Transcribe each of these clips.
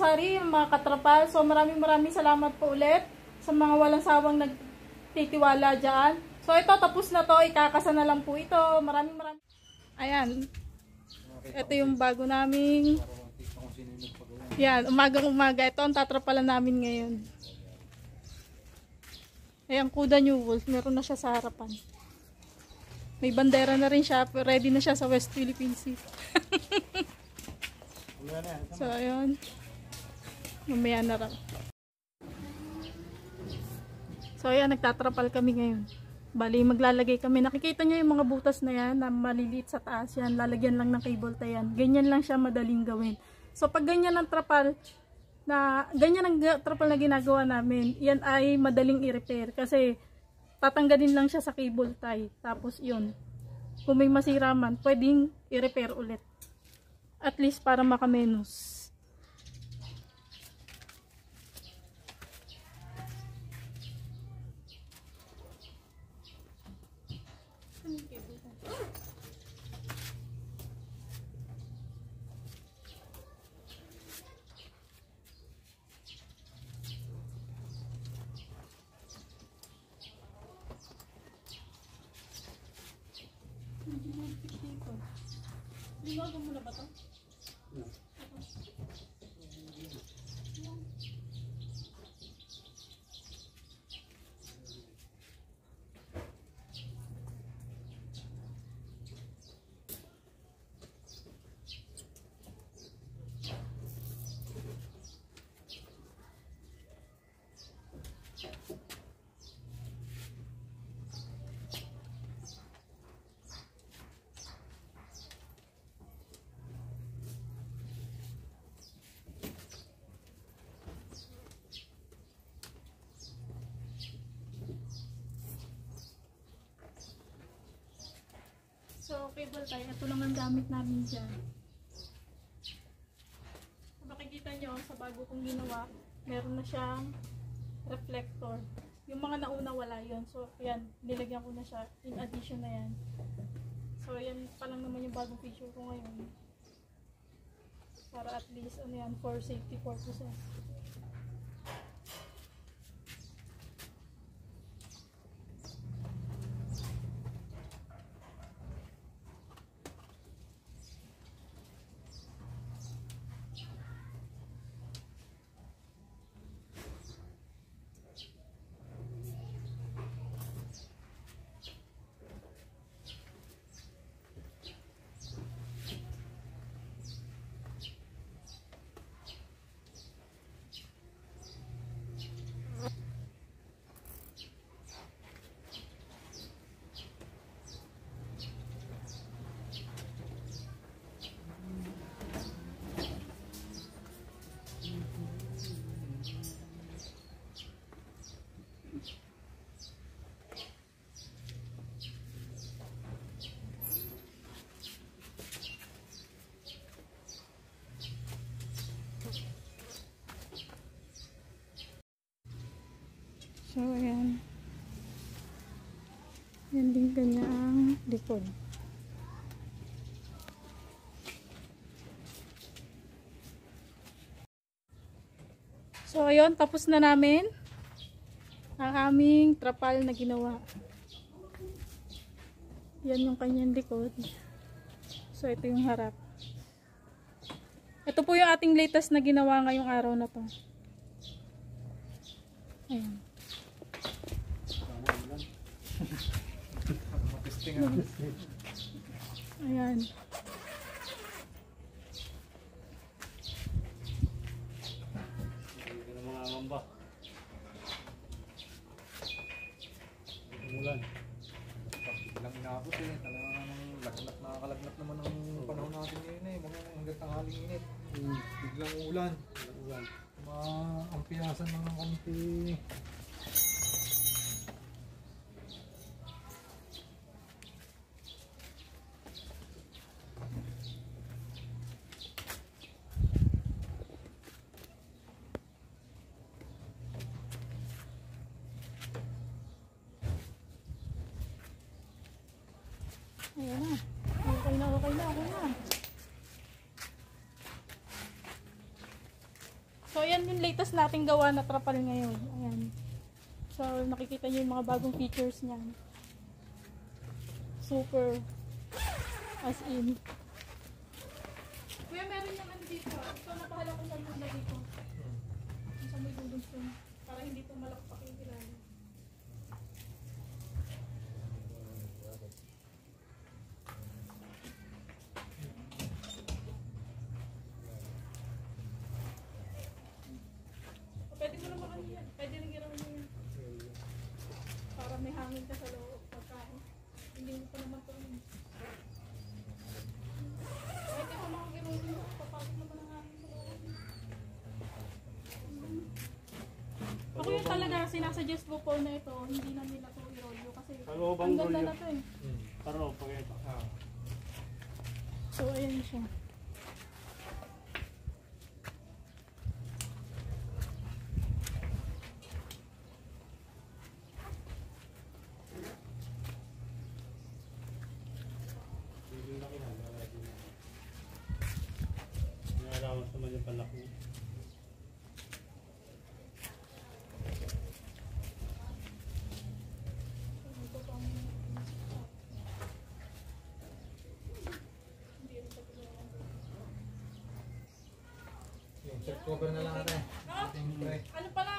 sari-sari, mga katrapal. So maraming salamat po ulit sa mga walang sawang nagtitiwala dyan. So ito, tapos na to. Ikakasa na lang po ito. Maraming. Ayan. Ito yung bago naming. Yan, umagang-umaga. Ito ang tatrapalan namin ngayon. Ayan, Kuda New Wolf. Meron na siya sa harapan. May bandera na rin siya. Ready na siya sa West Philippine Sea. So, ayun. Mamaya na lang. So, ayan. Nagtatrapal kami ngayon. Bali, maglalagay kami. Nakikita nyo yung mga butas na yan na maliliit sa taas yan. Lalagyan lang ng cable tie yan. Ganyan lang siya madaling gawin. So, pag ganyan ang trapal na ginagawa namin, yan ay madaling i-repair. Kasi, tatanggalin lang siya sa cable tie. Tapos, yun. Kung may masira man, pwedeng i-repair ulit. At least para makamenos. Ligaw mo muna ba ito? So, cable tie. Ito lang ang gamit namin dyan. Kung makikita nyo, sa bago kong ginawa, meron na siyang reflector. Yung mga nauna wala yun. So, yan. Nilagyan ko na siya. In addition na yan. So, yan pa lang naman yung bagong feature ko ngayon. Para at least, ano yan, for safety purposes. So, ayan. Yan din kanya ang likod. So, ayun. Tapos na namin ang aming trapal na ginawa. Yan yung kanyang likod. So, ito yung harap. Ito po yung ating latest na ginawa ngayong araw na to. Ayan. Ayan. Umulan. Biglang inabot eh. Talagang nakakalagnat naman ang panahon natin ngayon eh. Mga hanggang tanghaling init. Biglang ulan. Maampiyasan lang ng konti. Ayan na. Okay na. latest nating gawa na trapal ngayon. Ayan. So, nakikita niyo yung mga bagong features niya. Super. As in. Kuya, meron naman dito. Ito, napahala ko sa lula dito. Sa may dudong stone. Para hindi po malakpak yung ilalim. Pwede mo naman ano yan. Pwede rin ginawa mo yan. Para may hangin ka sa loob. Pagkain. Hindi mo pa naman ito. Kahit ako makagiraw mo. Papasok naman ang hangin sa loob. Ako yung talaga sinasuggest ko po na ito. Hindi na nila ito i-rolyo. Kasi ang ganda na ito eh. Pero pag ito. So ayan siya. Allowance naman yung palaki. Yung set cover na lang natin. Ano pala?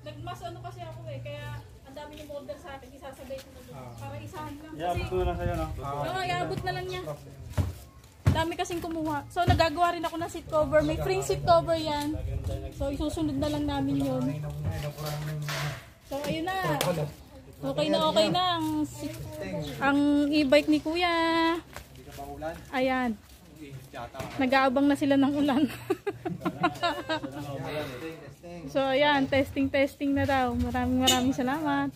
Nagmas ano kasi ako eh. Kaya ang dami yung order sa akin. Isasabay ko na doon. Para isahan lang. Kasi Iabot ko na lang sa'yo, no? oo, iabot na lang niya. Dami kasing kumuha. So nagagawa rin ako ng seat cover. May free seat cover yan. So isusunod na lang namin yun. So ayun na. Okay na ang e-bike ni Kuya. Hindi ka ba ulan? Ayan. Yata. Nag-aabang na sila ng ulan. So ayan, testing na daw. Maraming salamat.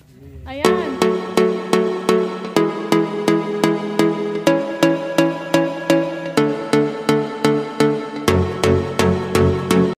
Ayan.